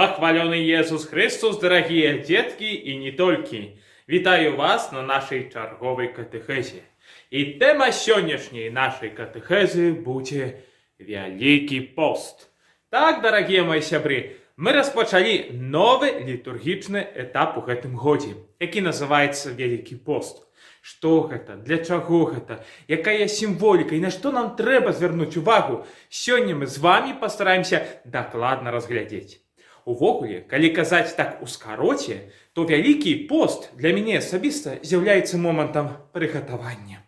Похваленый Иисус Христос, дорогие детки и не только. Вітаю вас на нашей черговой катехезе. И тема сённяшняй нашей катехезы будет Великий пост. Так, дорогие мои сябры, мы распочали новый литургичный этап у гэтым годзе, які называется Великий пост. Што гэта? Для чаго гэта? Якая сімволіка і на што нам трэба звярнуць увагу? Сёння мы з вами пастараемся дакладна разглядзець. Увогуле, калі казаць так у скароце, то Вялікі пост для мяне асабіста з'яўляецца момантам прыгатавання.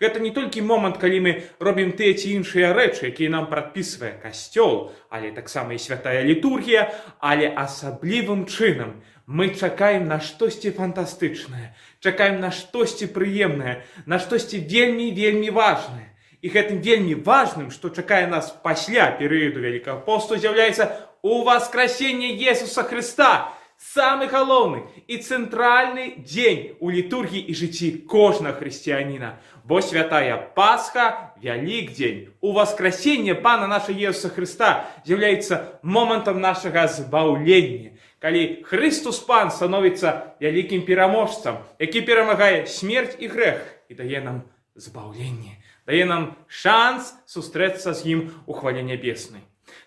Гэта не толькі момант, калі мы робім тыя ці іншыя рэчы, якія нам прадпісвае касцёл, але таксама і святая літургія, але асаблівым чынам мы чакаем на штосьці фантастычнае, чакаем на штосьці прыемнае, на штосьці вельмі важнае. І гэтым вельмі важным, што чакае нас пасля перыяду Вялікага посту, з'яўляецца Уваскрасенне Иисуса Христа, самый галоўны и центральный день у литургии и жыцці кожнага христианина. Бо святая Пасха, Великдень, Уваскрасенне Пана нашего Иисуса Христа является моментом нашего збаўлення, калі Христос Пан становится великим пераможцам, які перамагае смерть и грех и дае нам збаўленне, дае нам шанс сустрэцца з ім у хвале нябеснай.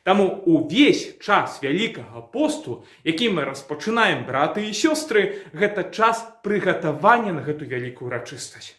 Таму увесь час Вялікага посту, які мы распачынаем, браты і сёстры, гэта час прыгатавання на гэту вялікую урачыстасць.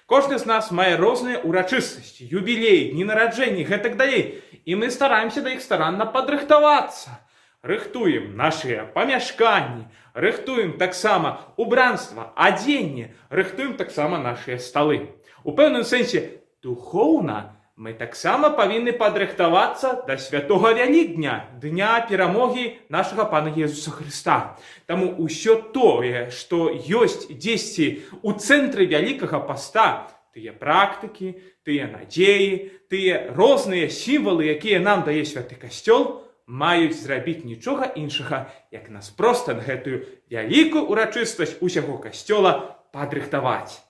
Кожны з нас мае розныя урачыстасці, юбілеі, дні нараджэнні, гэтак далей. І мы стараемся да іх старанна падрыхтавацца. Рыхтуем нашыя памяшканні, рыхтуем таксама убранства, адзенне, рыхтуем таксама нашыя сталы. У пэўным сэнсе духоўна мы таксама павінны падрыхтавацца да святога Вялікдня, дня перамогі нашага Пана Иисуса Христа. Таму ўсё тое, што ёсць дзесьці у цэнтры Вялікага поста, тыя практыкі, тыя надзеі, тыя розныя сімвалы, якія нам дае святы касцёл, маюць зрабіць нічога іншага, як нас проста на гэтую вялікую урачыстасць усяго касцёла падрыхтаваць.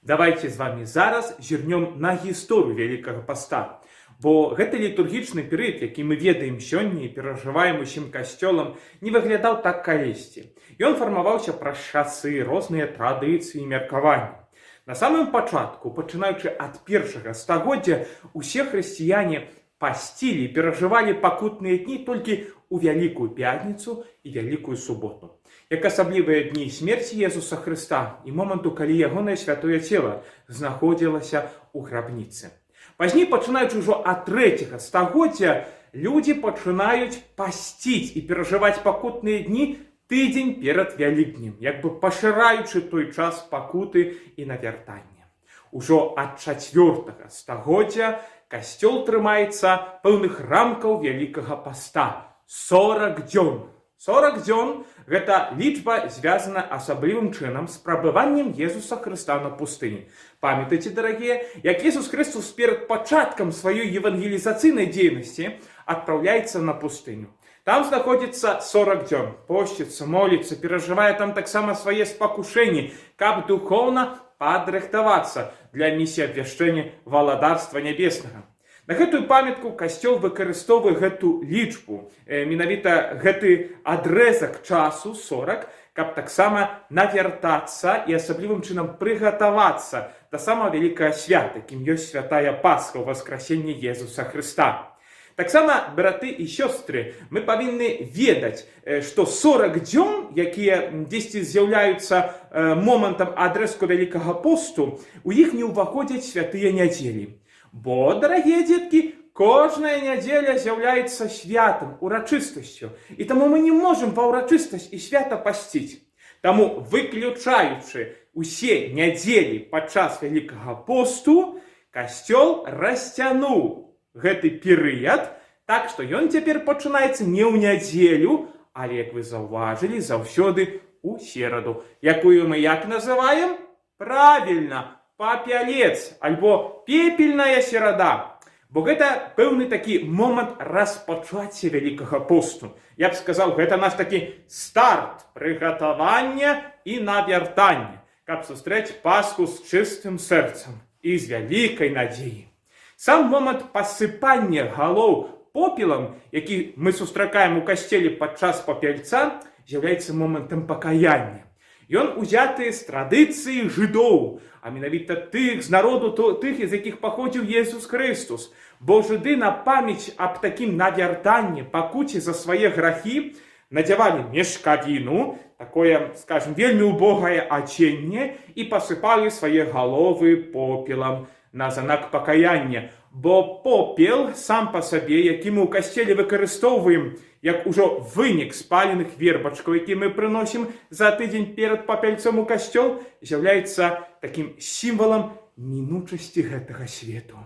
Давайте з вами зараз зірнем на гісторыю Вялікага поста, бо гэты літургічны перыяд, які мы ведаем сёння і перажываем усім касцёлам, не выглядаў так калісьці. Ён фармаваўся праз часы, розныя традыцыі і меркаванні. На самым пачатку, пачынаючы ад першага стагоддзя, усе хрысціяне пасцілі і перажывалі пакутныя дні толькі ў Вялікую пятніцу і Вялікую суботу, як асаблівыя дні смерці Иисуса Христа і моманту, калі ягонае святое цела знаходзілася ў грабніцы. Пазней, пачынаючы ўжо ад трэцяга стагоддзя, людзі пачынаюць пасціць і перажываць пакутныя дні тыдзень перад Вялікднем, як бы пашыраючы той час пакуты і навяртання. Ужо ад 4-го стагоддзя касцёл трымаецца пэўных рамкаў Вялікага поста. 40 дзён. 40 дзён – гэта лічба звязана асаблівым чынам з прабываннем Иисуса Христа на пустыні. Памятайце, дарагія, як Иисус Христос перад пачаткам сваёй евангелізацыйнай дзейнасці адпраўляецца на пустыню. Там знаходзіцца 40 дзён, посціцца, моліцца, перажывае там таксама свае спакушэнні, каб духоўна падрыхтавацца для місіі абвяшчэння валадарства нябеснага. На гэтую памятку касцёл выкарыстоўвае гэту лічбу, менавіта гэты адрэзак часу 40, каб таксама навяртацца і асаблівым чынам прыгатавацца да самага вялікага свята, якім ёсць святая Пасха, Уваскрасенне Иисуса Христа. Таксама, браты і сёстры, мы павінны ведаць, што 40 дзён, якія дзесьці з'яўляюцца момантам адрэзку Вялікага посту, у іх не ўваходзяць святыя нядзелі. Бо, дарагія дзеткі, кожная нядзеля з'яўляецца святам, урачыстасцю. І таму мы не можам ва ўрачыстасць і свята пасціць. Таму, выключаючы усе нядзелі падчас Вялікага посту, касцёл расцянуў гэты перыяд, так што ён цяпер пачынаецца не ў нядзелю, але, як вы заўважылі, заўсёды ў сераду, якую мы як называем? Правільна! Папялец, альбо пепельная серада. Бо гэта пэўны такі момант распачацця Вялікага посту. Я б сказаў, гэта наш такі старт прыгатавання і навяртання, каб сустрэць Пасху з чыстым сэрцам і з вялікай надзеяй. Сам момант пасыпання галоў попелам, які мы сустракаем у касцеле падчас папельца, з'яўляецца момантам пакаяння. Ён узяты з традыцыі жыдоў, а менавіта тых з народу, тых, з якіх паходзіў Jesús Христос. Бо жыды на памяць аб такім навяртанні, пакуце за свае грахі надзявалі мешкавіну, такое, скажем, вельмі убогае аченне, і пасыпалі свае галовы попелам на знак пакаяння. Бо попел сам па сабе, які мы ў касцеле выкарыстоўваем, як ужо вынік спаленых вербачкаў, які мы прыносім за тыдзень перад папельцом у касцёл, з'яўляецца такім сімвалам мінучасці гэтага свету.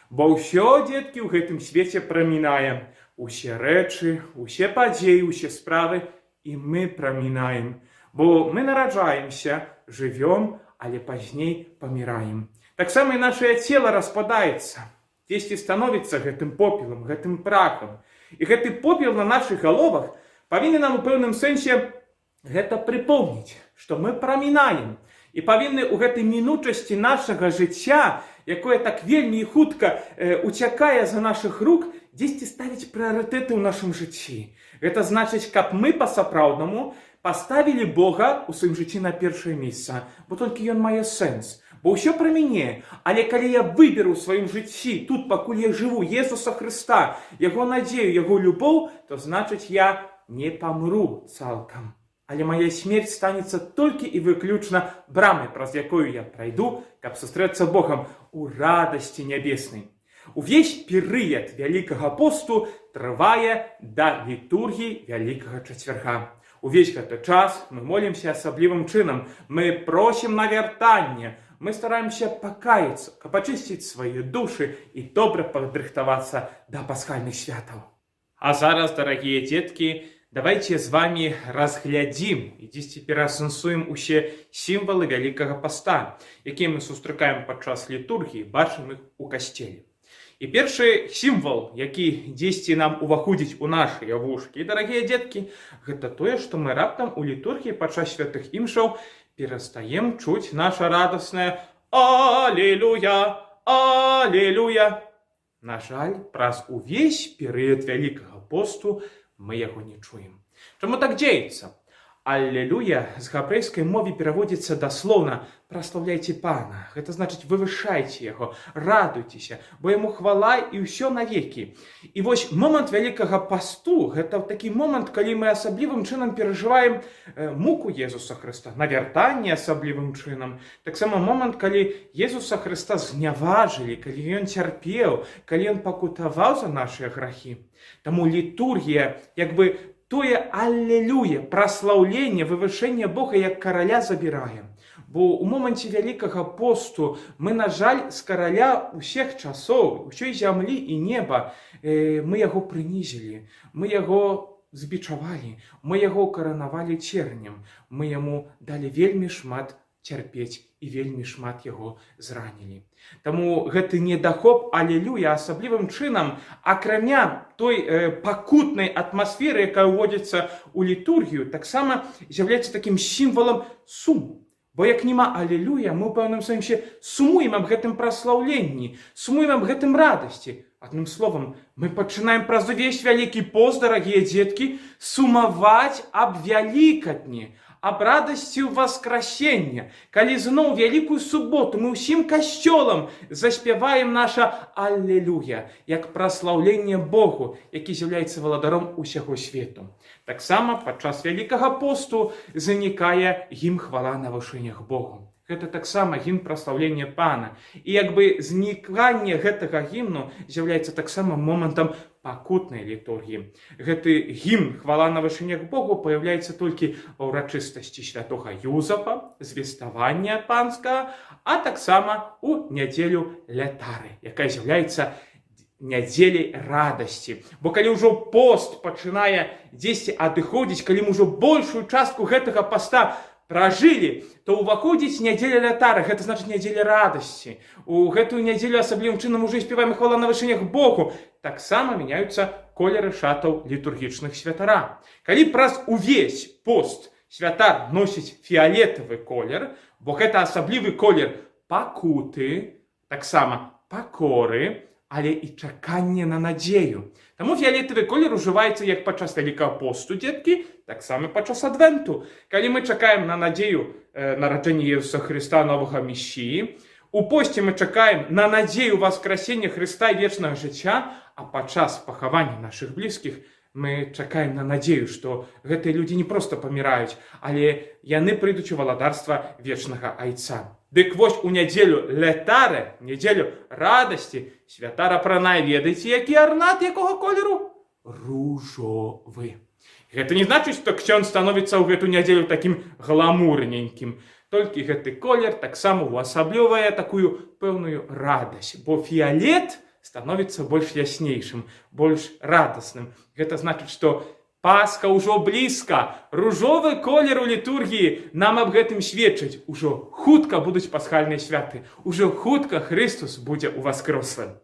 Бо ўсё, дзеткі, ў гэтым свеце прамінае. Усе рэчы, усе падзеі, усе справы, і мы прамінаем. Бо мы нараджаемся, жывём, але пазней паміраем. Таксама і нашае цела распадаецца. Дзесьці становіцца гэтым попелам, гэтым прахам. І гэты попел на нашых галовах павінен нам у пэўным сэнсе гэта прыпомніць, што мы прамінаем. І павінны ў гэтай мінучасці нашага жыцця, якое так вельмі і хутка уцякае за нашых рук, дзесьці ставіць прыярытэты ў нашым жыцці. Гэта значыць, каб мы па-сапраўднаму паставілі Бога ў сваім жыцці на першае месца, бо толькі ён мае сэнс. Бо ўсё пра мяне, але калі я выберу ў сваім жыцці, тут, пакуль я жыву, Jesúsa Хрыста, яго надзею, яго любоў, то значыць, я не памру цалкам. Але моя смерць станецца толькі і выключна брамай, праз якую я прайду, каб сустрэцца Богам у радасці нябеснай. Увесь перыяд Вялікага посту трывае да літургіі Вялікага чацвярга. Увесь гэты час мы молімся асаблівым чынам, мы просім навяртання, мы стараемся пакаяцца, каб ачысціць свае душы і добра падрыхтавацца да пасхальных святаў. А зараз, дарагія дзеткі, давайте з вами разглядзім і дзесьці пераасэнсуем усе сімвалы Вялікага паста, якія мы сустракаем падчас літургіі, бачым іх у касцеле. І першы сімвал, які дзесьці нам уваходзіць у нашыя вушкі, дарагія дзеткі, гэта тое, што мы раптам у літургіі падчас святых імшаў перастаем чуць наша радаснае «Алелуя! Алелуя!». На жаль, праз увесь перыяд Вялікага посту мы яго не чуем. Чаму так дзеецца? «Аллилуйя» з габрэйскай мовы пераводзіцца даслоўна «праслаўляйце Пана». Гэта значыць «вывышайце яго», «радуйцеся», бо яму хвала і ўсё навекі. І вось момант Вялікага пасту – гэта такі момант, калі мы асаблівым чынам перажываем муку Jesúsa Хрыста, навяртанне асаблівым чынам. Таксама момант, калі Jesúса Хрыста зняважылі, калі ён цярпеў, калі ён пакутаваў за нашыя грахі. Таму літургія, як бы, тое аллелюя, праслаўленне, вывышэнне Бога як караля забіраем. Бо ў моманце Вялікага посту мы, на жаль, з караля ўсіх часоў, усёй зямлі і неба, мы яго прынізілі, мы яго збічавалі, мы яго каранавалі цернем, мы яму далі вельмі шмат цярпець і вельмі шмат яго зранілі. Таму гэты недахоп алелюя асаблівым чынам, акрамя той пакутнай атмасферы, якая ўводзіцца ў літургію, таксама з'яўляецца такім сімвалам суму. Бо як няма алелюя, мы ў пэўным сэнсе сумуем аб гэтым праслаўленні, сумуем аб гэтым радасці. Адным словам, мы пачынаем праз увесь Вялікі пост, дарагія дзеткі, сумаваць аб Вялікадні, аб радасці Васкрасення, калі зноў Вялікую суботу мы ўсім касцёлам заспяваем наша аллелюя, як праслаўленне Богу, які з'яўляецца валадаром усяго свету. Таксама падчас Вялікага посту занікае гімн хвала на вышынях Богу. Гэта таксама гімн праслаўлення Пана. І як бы зніканне гэтага гімну з'яўляецца таксама момантам пакутнай літургіі. Гэты гімн хвала на вышынях Богу паяўляецца толькі ва ўрачыстасці святога Юзапа, звеставання панскага, а таксама у нядзелю лятары, якая з'яўляецца нядзеляй радасці. Бо калі ўжо пост пачынае дзесьці адыходзіць, калі мы ўжо большую частку гэтага паста пражылі, то ўваходзіць нядзеля лятары, гэта значыць нядзеля радасці. У гэтую нядзелю асаблівым чынам уже спяваем хвала на вышынях Богу. Таксама мяняюцца колеры шатаў літургічных святара. Калі праз увесь пост святар носіць фіялетавы колер, бо гэта асаблівы колер пакуты, таксама пакоры, але і чаканне на надзею. Таму фіялетавы колер ужываецца як падчас Вялікага посту, дзеткі, так само падчас адвенту. Калі мы чакаем на надзею нараджэння Езуса Хрыста, новага Месіі, у посце мы чакаем на надзею васкрасення Хрыста і вечнага жыцця, а падчас пахавання нашых блізкіх мы чакаем на надзею, што гэтыя людзі не проста паміраюць, але яны прыйдуць у валадарства вечнага Айца. Дык вось у нядзелю летаре, нядзелю радасці, свята Рапранай, ведаеце, які арнат якога колеру? Ружовы. Гэта не значыць, што ксёндз становіцца ў гэту нядзелю такім гламурненькім. Толькі гэты колер таксама увасаблівае такую пэўную радасць, бо фіялет становіцца больш яснейшым, больш радасным. Гэта значыць, што Пасха ўжо блізка. Ружовы колер у літургіі нам аб гэтым сведчыць. Ужо хутка будуць пасхальныя святы. Ужо хутка Хрыстус будзе ўваскрэслым.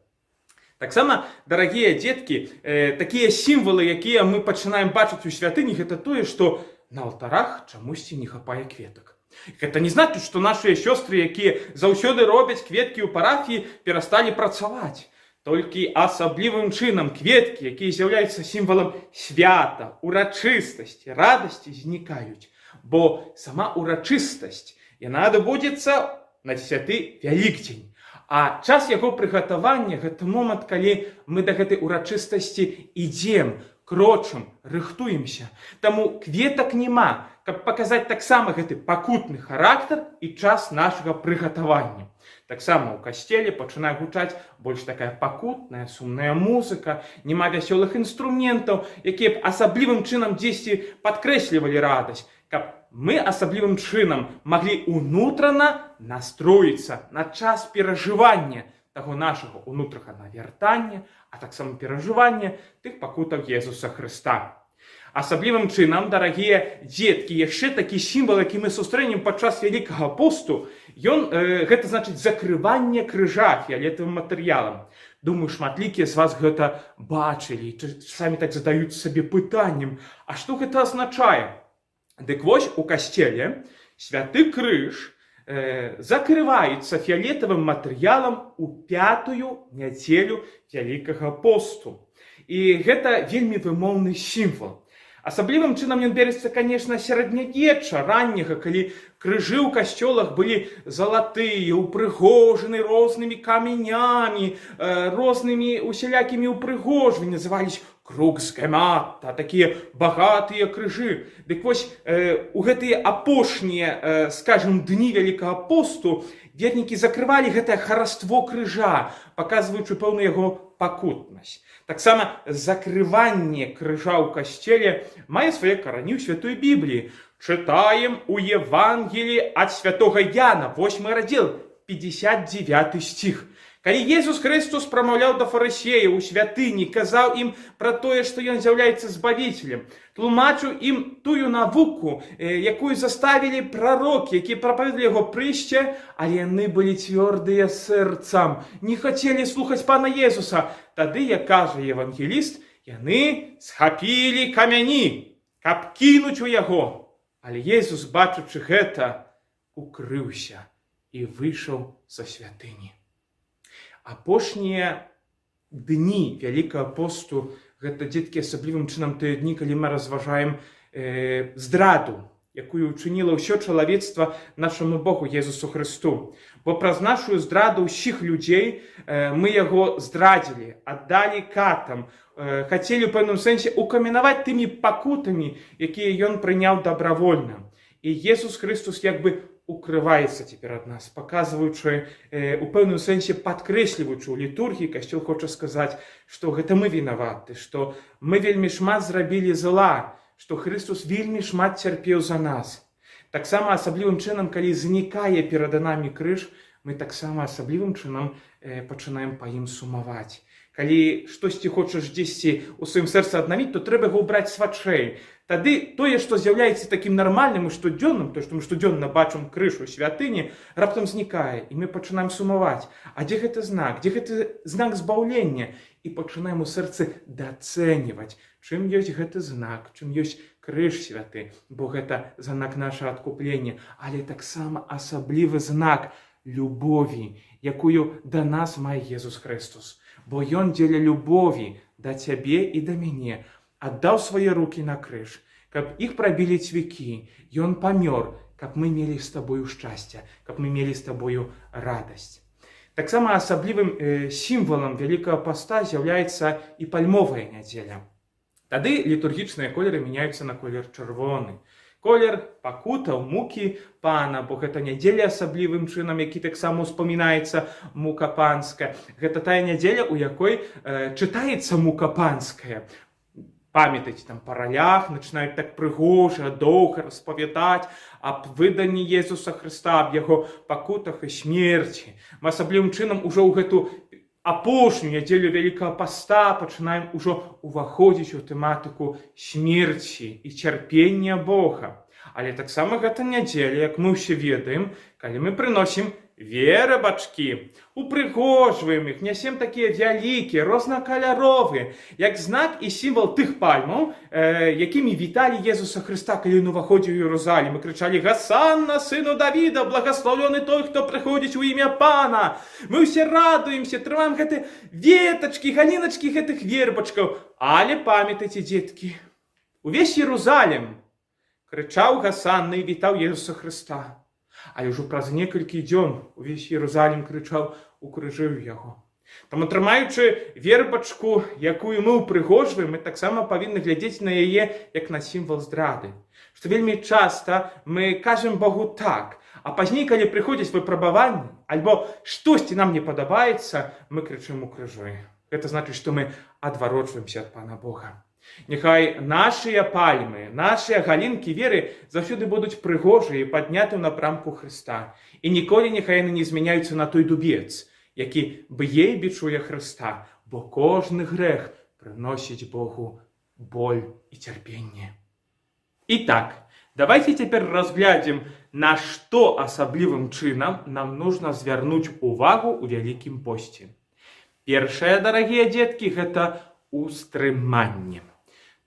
Таксама, дарагія дзеткі, такія сімвалы, якія мы пачынаем бачыць у святыні, гэта тое, што на алтарах чамусьці не хапае кветак. Гэта не значыць, што нашыя сёстры, якія заўсёды робяць кветкі ў парафіі, перасталі працаваць. Толькі асаблівым чынам кветкі, якія з'яўляюцца сімвалам свята, урачыстасці, радасці, знікаюць. Бо сама урачыстасць, яна адбудзецца на 10 Вялікдзень. А час яго прыгатавання – гэта момант, калі мы да гэтай урачыстасці ідзем, крочым, рыхтуемся. Таму кветак няма, каб паказаць таксама гэты пакутны характар і час нашага прыгатавання. Таксама ў касцеле пачынае гучаць больш такая пакутная, сумная музыка, няма вясёлых інструментаў, якія б асаблівым чынам дзесьці падкрэслівалі радасць, каб мы асаблівым чынам маглі унутрана настроіцца на час перажывання таго нашага унутранага вяртання, а таксама перажывання тых пакутаў Езуса Хрыста. Асаблівым чынам, дарагія дзеткі, яшчэ такі сімвал, які мы сустрэнем падчас Вялікага посту, гэта значыць закрыванне крыжа фіялетавым матэрыялам. Думаю, шматлікія з вас гэта бачылі, самі так задаюць сабе пытаннем, а што гэта азначае? Дык вось у касцеле святы крыж закрываецца фіялетавым матэрыялам у 5-ю нядзелю Вялікага посту. І гэта вельмі вымоўны сімвал. Асаблівым чынам ён берецца, конечно, сярэднявечча ранняга, калі крыжы ў касцёлах былі залатыя, упрыгожаны рознымі каменямі, рознымі усялякімі упрыгожваннямі, назывались кругсгемата, такія багатыя крыжы. Дык вось у гэтыя апошнія, скажем, дні Вялікага посту вернікі закрывалі гэтае хараство крыжа, паказваючы пэўную яго пакутнасць. Таксама закрыванне крыжа ў касцеле мае свае карані ў Святой Бібліі. Чытаем у Евангеліі ад святога Яна, 8 раздзел, 59 стих. Калі Езус Хрыстос прамаўляў да фарысеяў у святыні, казаў ім пра тое, што ён з'яўляецца збавіцелем, тлумачыў ім тую навуку, якую заставілі прарокі, якія прапаведалі яго прыйсце, але яны былі цвёрдыя сэрцам, не хацелі слухаць пана Езуса. Тады, як кажа евангеліст, яны схапілі камяні, каб кінуць у яго. Але Езус, бачачы гэта, укрыўся і выйшаў са святыні. Апошнія дні Вялікага посту, гэта, дзеткі, асаблівым чынам тыя дні, калі мы разважаем здраду, якую учыніла ўсё чалавецтва нашаму Богу Езусу Хрысту. Бо праз нашу здраду ўсіх людзей мы яго здрадзілі, аддалі катам, хацелі ў пэўным сэнсе укаменаваць тымі пакутамі, якія ён прыняў дабравольна. І Езус Хрыстус як бы укрываецца цяпер ад нас, паказваючы, у пэўным сэнсе падкрэсліваючы ў літургіі, касцёл хоча сказаць, што гэта мы вінаваты, што мы вельмі шмат зрабілі зла, што Хрыстус вельмі шмат цярпеў за нас. Таксама асаблівым чынам, калі знікае перад намі крыж, мы таксама асаблівым чынам пачынаем па ім сумаваць. Калі штосьці хочаш дзесьці ў сваім сэрцы аднавіць, то трэба яго ўбраць з вачэй. Тады тое, што з'яўляецца такім нармальным і штодзённым, то, што мы штодзённа бачым крыж у святыні, раптам знікае, і мы пачынаем сумаваць. А дзе гэты знак? Дзе гэты знак збаўлення? І пачынаем у сэрцы дацэньваць, чым ёсць гэты знак, чым ёсць крыж святы, бо гэта знак нашага адкуплення, але таксама асаблівы знак любові, якую да нас мае Езус Хрыстус. бо ён дзеля любові да цябе і да мяне аддаў свае рукі на крыж, каб іх прабілі цвікі, ён памёр, каб мы мелі з табою шчасце, каб мы мелі з табою радасць. Таксама асаблівым сімвалам Вялікага паста з'яўляецца і пальмовая нядзеля. Тады літургічныя колеры мяняюцца на колер чырвоны. Колер пакутаў, мукі пана, бо гэта нядзеля асаблівым чынам, які таксама успамінаецца мука панская. Гэта тая нядзеля, у якой чытаецца мука панская. Памятаць там па ралях, начинаюць так прыгожа, доўга распавядаць аб выданні Езуса Хрыста, аб яго пакутах і смерці. Мы асаблівым чынам ужо ў гэту апошнюю нядзелю Вялікага паста пачынаем ужо уваходзіць у тэматыку смерці і цярпення Бога. Але таксама гэта нядзеля, як мы ўсе ведаем, калі мы прыносім верабачкі, упрыгожваем іх, нясем такія вялікія, рознакаляровыя, як знак і сімвал тых пальмаў, якімі віталі Езуса Хрыста, калі ён уваходзіў у Єрусалім. Мы крычалі: «Гасанна, сыну Давіда, благословлены той, хто прыходзіць у імя Пана». Мы ўсе радуемся, трымаем гэтыя ветачкі, галіначкі гэтых вербачкаў. Але памятайце, дзеткі, увесь Єрусалім крычаў гасанна і вітаў Езуса Хрыста. Але ўжо праз некалькі дзён увесь Єрусалім крычаў: «Укрыжыў яго». Таму, трымаючы вербачку, якую мы ўпрыгожваем, мы таксама павінны глядзець на яе як на сімвал здрады. Што вельмі часта мы кажам Богу так, а пазней, калі прыходзяць выпрабаванні, альбо штосьці нам не падабаецца, мы крычым: «Укрыжуй». Гэта значыць, што мы адварочваемся ад Пана Бога. Няхай нашыя пальмы, нашыя галінкі веры заўсёды будуць прыгожыя і падняты ў напрамку Хрыста. І ніколі няхай яны не змяняюцца на той дубец, які б'е і бичуе Хрыста, бо кожны грэх прыносіць Богу боль і цярпенне. Итак, давайте цяпер разглядзім, на што асаблівым чынам нам нужна звярнуць увагу ў Вялікім посце. Першае, дарагія дзеткі, гэта устрыманне.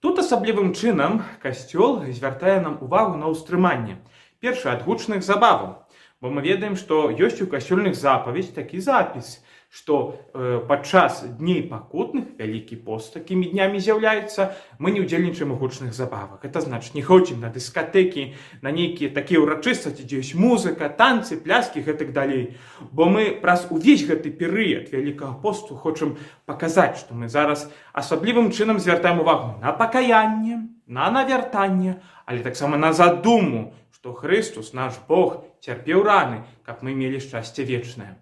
Тут асаблівым чынам Касцёл звяртае нам увагу на ўстрыманне. Першы, ад гучных забаваў. Бо мы ведаем, што ёсць у касцёльных запаведзь такі запіс, што падчас дней пакутных, Вялікі пост такімі днямі з'яўляецца, мы не ўдзельнічаем у гучных забавах. Гэта значыць, не ходзім на дыскатэкі, на нейкія такія ўрачыстасці, дзе ёсць музыка, танцы, пляскі і гэтак далей. Бо мы праз увесь гэты перыяд Вялікага посту хочам паказаць, што мы зараз асаблівым чынам звяртаем увагу на пакаянне, на навяртанне, але таксама на задуму, што Хрыстус, наш Бог, цярпеў раны, каб мы мелі шчасце вечнае.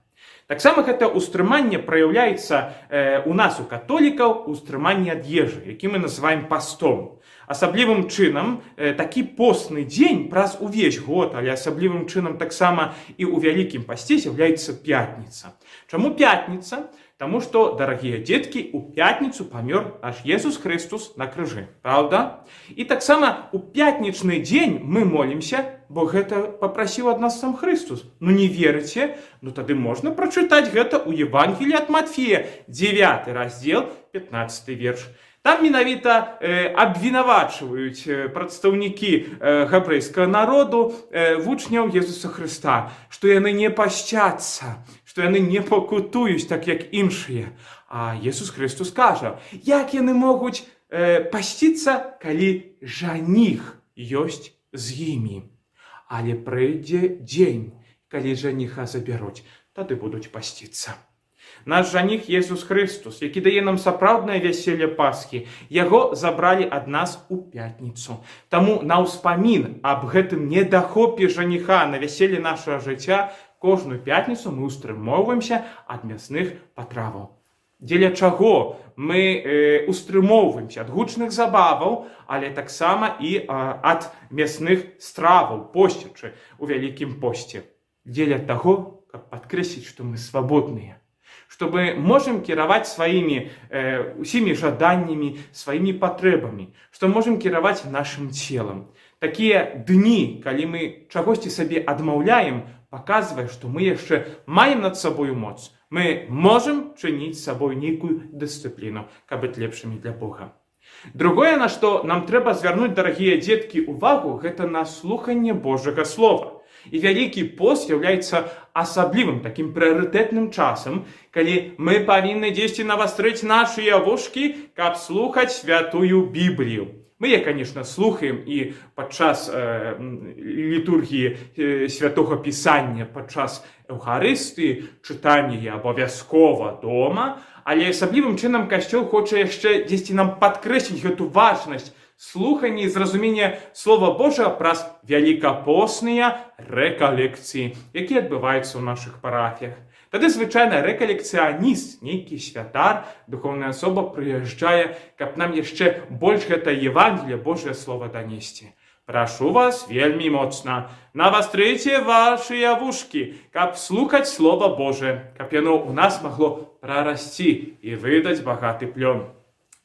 Таксама гэта ўстрыманне праяўляецца у нас, у католікаў, ўстрыманне ад ежы, які мы называем пастом. Асаблівым чынам такі постны дзень праз увесь год, але асаблівым чынам таксама і ў Вялікім пасце з'яўляецца пятніца. Чаму пятніца? Таму што, дарагія дзеткі, у пятніцу памёр наш Езус Хрыстус на крыжы, правда? І таксама у пятнічны дзень мы молімся, бо гэта папрасіў ад нас сам Хрыстус. Ну не верыце? Ну тады можна прачытаць гэта ў Евангеліі ад Матфея, 9 раздзел, 15 верш. Там менавіта абвінавачваюць прадстаўнікі габрэйскага народу вучняў Езуса Хрыста, што яны не пасцяцца, што яны не пакутуюць так, як іншыя. А Езус Хрыстус кажа, як яны могуць пасціцца, калі жаніх ёсць з імі. Але прыйдзе дзень, калі жаніха забяруць, тады будуць пасціцца. Наш жаніх Езус Хрыстус, які дае нам сапраўднае вяселле Пасхі, яго забралі ад нас у пятніцу. Таму на ўспамін аб гэтым недахопе жаніха на вяселле нашага жыцця кожную пятніцу мы ўстрымоўваемся ад мясных патраваў. Дзеля чаго мы устрымоўваемся ад гучных забаваў, але таксама і ад мясных страваў, посцячы ў Вялікім посце. Дзеля таго, каб падкрэсліць, што мы свабодныя, што мы можам кіраваць сваімі усімі жаданнямі, сваімі патрэбамі, што можам кіраваць нашым целам. Такія дні, калі мы чагосьці сабе адмаўляем, паказвае, што мы яшчэ маем над сабою моц. Мы можам чыніць з сабой нейкую дысцыпліну, каб быць лепшымі для Бога. Другое, на што нам трэба звярнуць, дарагія дзеткі, увагу, гэта на слуханне Божага Слова. І Вялікі пост з'яўляецца асаблівым такім прыярытэтным часам, калі мы павінны дзесьці навастрыць нашыя вушкі, каб слухаць святую Біблію. Мы яе, конечно, слухаем і падчас літургіі святого Пісання, падчас Еўхарыстыі, чытаем яе абавязкова дома, але асаблівым чынам Касцёл хоча яшчэ дзесьці нам падкрэсліць гэту важнасць слухання і зразумення Слова Божага праз вялікапосныя рэкалекцыі, якія адбываюцца ў нашых парафіях. Тады, звычайна, рэкалекцыяніст, нейкі святар, духовная асоба прыязджае, каб нам яшчэ больш гэта Евангелие, Божае Слово данесці. Прашу вас вельмі моцна, навастрыйце вашыя вушкі, каб слухаць Слово Божае, каб яно ў нас магло прарасці і выдаць багаты плён.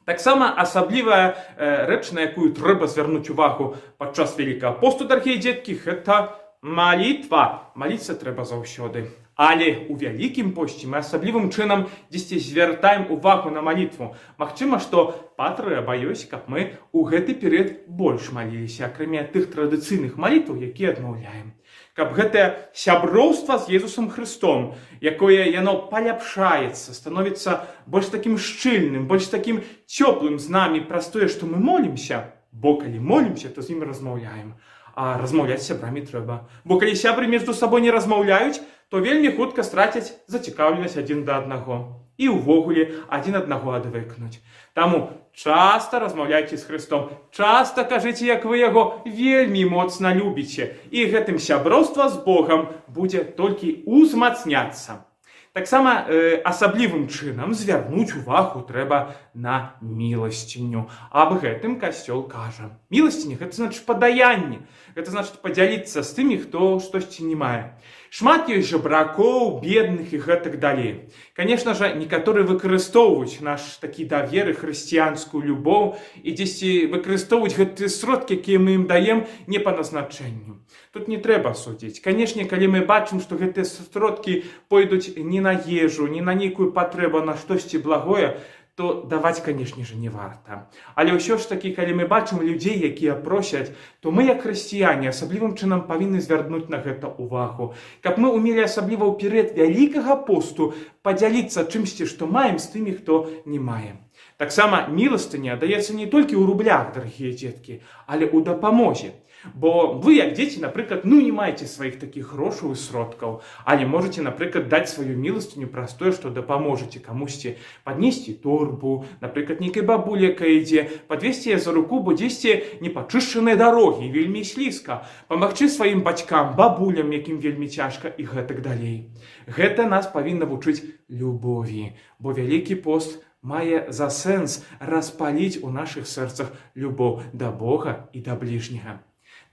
Таксама асаблівая рэч, на якую трэба звярнуць увагу падчас Вялікага посту, дарагія дзеткі, гэта малітва. Маліцца трэба заўсёды. Але ў Вялікім посце мы асаблівым чынам дзесьці звяртаем увагу на малітву. Магчыма, што патрэба ёсць, каб мы ў гэты перыяд больш маліліся, акрамя тых традыцыйных малітваў, якія адмаўляем. Каб гэтае сяброўства з Езусам Христом, якое яно паляпшаецца, становіцца больш такім шчыльным, больш такім цёплым з намі праз тое, што мы молімся, бо калі молімся, то з імі размаўляем. А размаўляць з сябрамі трэба. Бо калі сябры між сабой не размаўляюць, то вельмі хутка страцяць зацікаўленасць адзін да аднаго. І ўвогуле адзін аднаго адвыкнуць. Таму часта размаўляйце з Христом, часта кажыце, як вы яго вельмі моцна любіце. І гэтым сяброўства з Богам будзе толькі узмацняцца. Таксама асаблівым чынам звярнуць увагу трэба на міласціню. Аб гэтым Касцёл кажа. Міласціня – гэта значыць падаянне. Гэта значыць падзяліцца з тымі, хто штосьці не мае. Шмат ёсць жабракоў, бедных і гэтак далей. Канешне ж, некаторыя выкарыстоўваюць наш такі давер і хрысціянскую любоў і дзесьці выкарыстоўваюць гэтыя сродкі, якія мы ім даем, не па назначэнню. Тут не трэба судзіць. Канешне, калі мы бачым, што гэтыя сродкі пойдуць не на ежу, не на нейкую патрэбу, на штосьці благое, то даваць, канешне ж, не варта. Але ўсё ж такі, калі мы бачым людзей, якія просяць, то мы, як хрысціяне, асаблівым чынам павінны звярнуць на гэта увагу. Каб мы ўмелі асабліва ў перыяд Вялікага посту падзяліцца чымсьці, што маем, з тымі, хто не мае. Таксама міластыня даецца не толькі ў рублях, дарагія дзеткі, але ў дапамозе. Бо вы, як дзеці, напрыклад, не маеце сваіх такіх грошаў і сродкаў, але можаце, напрыклад, даць сваю міластыню праз тое, што дапаможаце камусьці паднесці торбу, напрыклад, нейкай бабулі, якая ідзе, падвесці яе за руку, бо дзесьці непачышчаныя дарогі, вельмі слізка, памагчы сваім бацькам, бабулям, якім вельмі цяжка і гэтак далей. Гэта нас павінна вучыць любові, бо Вялікі пост мае за сэнс распаліць у нашых сэрцах любоў да Бога і да бліжняга.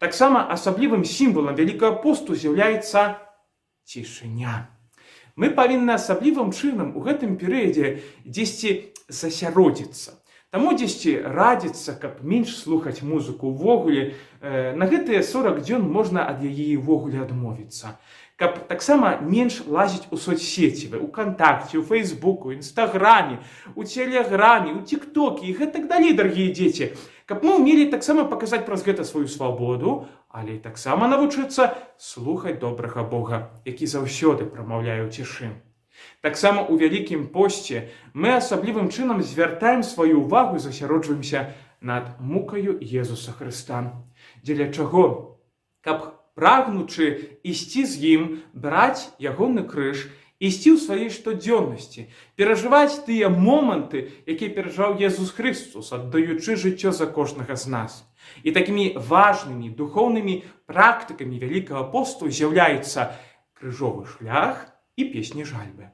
Таксама асаблівым сімвалам Вялікага посту з'яўляецца цішыня. Мы павінны асаблівым чынам у гэтым перыядзе дзесьці засяродзіцца. Таму дзесьці радзіцца, каб менш слухаць музыку ўвогуле. На гэтыя 40 дзён можна ад яе ўвогуле адмовіцца. Каб таксама менш лазіць у соцсеці, у Кантакце, у Фейсбуку, у Інстаграме, у Телеграме, у Тіктоке і гэтак далей, дарагія дзеці. Каб мы ўмелі таксама паказаць праз гэта сваю свабоду, але таксама навучыцца слухаць добрага Бога, які заўсёды прамаўляе ў цішы. Таксама ў Вялікім посце мы асаблівым чынам звяртаем сваю ўвагу і засяроджваемся над мукаю Езуса Хрыста. Дзеля чаго? Каб прагнучы ісці з ім, браць ягоны крыж, ісці ў сваёй штодзённасці, перажываць тыя моманты, якія перажываў Езус Христос, аддаючы жыццё за кожнага з нас. І такімі важнымі духоўнымі практыкамі Вялікага посту з'яўляюцца крыжовы шлях і песні жальбы.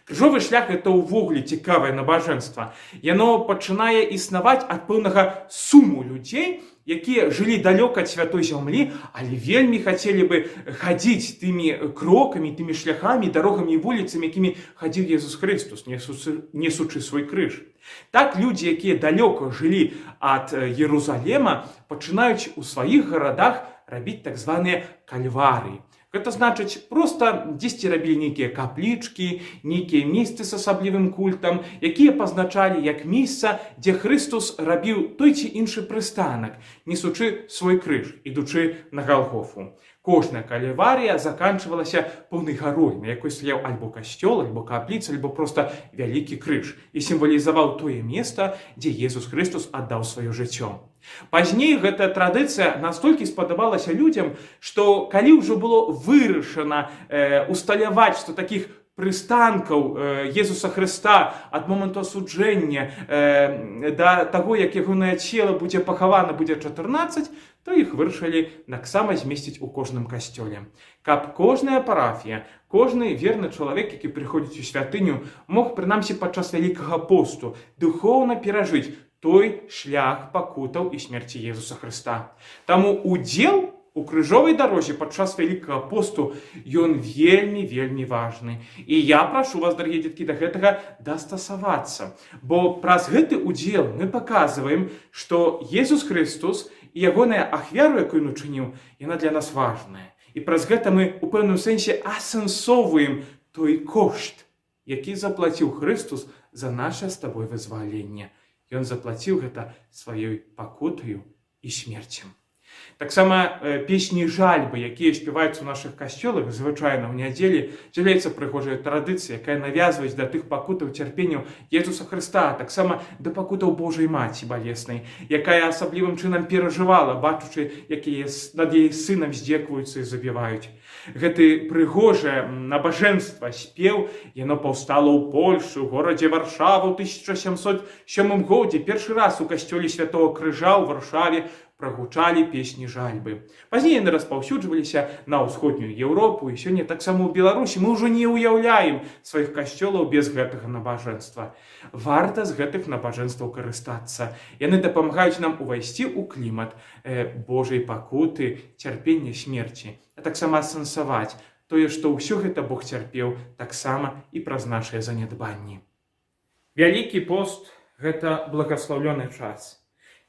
Крыжовы шлях – гэта ўвогуле цікавае набажэнства. Яно пачынае існаваць ад пэўнага суму людзей, якія жылі далёка ад святой зямлі, але вельмі хацелі бы хадзіць тымі крокамі, тымі шляхамі, дарогамі і вуліцамі, якімі хадзіў Езус Христос, несучы свой крыж. Так людзі, якія далёка жылі ад Єрусалема, пачынаюць у сваіх гарадах рабіць так званыя кальварыі. Гэта значыць, проста дзесьці рабілі нейкія каплічкі, нейкія месцы з асаблівым культам, якія пазначалі як месца, дзе Христус рабіў той ці іншы прыстанак, несучы свой крыж, ідучы на Галгофу. Кожная кальварія заканчвалася поўнай гарой, на якой стаяў альбо касцёл, альбо капліца, альбо проста вялікі крыж і сімвалізаваў тое месца, дзе Езус Христус аддаў сваё жыццё. Пазней гэтая традыцыя настолькі спадабалася людзям, што калі ўжо было вырашана усталяваць, што такіх прыстанкаў Езуса Хрыста ад моманту асуджэння да таго, як ягонае цела будзе пахавана, будзе 14, то іх вырашылі таксама змесціць у кожным касцёле. Каб кожная парафія, кожны верны чалавек, які прыходзіць у святыню, мог прынамсі падчас Вялікага посту духоўна перажыць той шлях пакутаў і смерці Езуса Хрыста. Таму удзел у крыжовай дарозе падчас Вялікага посту ён вельмі важны. І я прашу вас, дарагія дзеткі, да гэтага дастасавацца. Бо праз гэты удзел мы паказваем, што Езус Христус і ягоная ахвяру, якую ён учыніў, яна для нас важная. І праз гэта мы у пэўным сэнсе асэнсоўваем той кошт, які заплаціў Христус за наше з табой вызваленне. Ён заплаціў гэта сваёй пакутаю і смерцем. Таксама песні жальбы, якія спяваюцца ў нашых касцёлах, звычайна ў нядзелі, з'яўляецца прыгожая традыцыя, якая навязваюць да тых пакутаў цярпенняў Езуса Хрыста, таксама да пакутаў Божай Маці балеснай, якая асаблівым чынам перажывала, бачучы, як над яе сынам здзекваюцца і забіваюць. Гэты прыгожае набажэнства спеў, яно паўстала ў Польшы, у горадзе Варшава ў 1707 годзе. Першы раз у касцёле Святого Крыжа ў Варшаве прагучалі песні жальбы. Пазней яны распаўсюджваліся на ўсходнюю Еўропу, і сёння таксама ў Беларусі мы ўжо не ўяўляем сваіх касцёлаў без гэтага набажэнства. Варта з гэтых набажэнстваў карыстацца. Яны дапамагаюць нам увайсці ў клімат Божай пакуты, цярпення смерці, а таксама асэнсаваць тое, што ўсё гэта Бог цярпеў таксама і праз нашыя занядбанні. Вялікі пост – гэта благаслаўлёны час.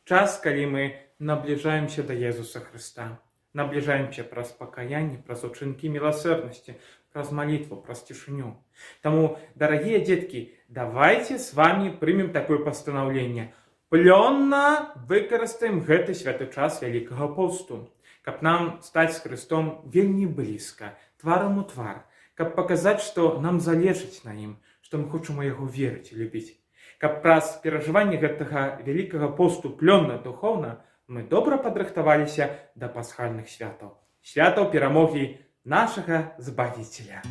Час, калі мы набліжаемся да Езуса Хрыста. Набліжаемся праз пакаянне, праз учынкі міласэрнасці, праз малітву, праз цішыню. Таму, дарагія дзеткі, давайце з вамі прымем такое пастанаўленне. Плённа выкарыстаем гэты святы час Вялікага посту, каб нам стаць з Хрыстом вельмі блізка, тварам у твар, каб паказаць, што нам залежыць на ім, што мы хочам у яго верыць і любіць. Каб праз перажыванне гэтага Вялікага посту плённа-духоўна мы добра падрыхтаваліся да пасхальных святаў. Святаў перамогі нашага Збавіцеля.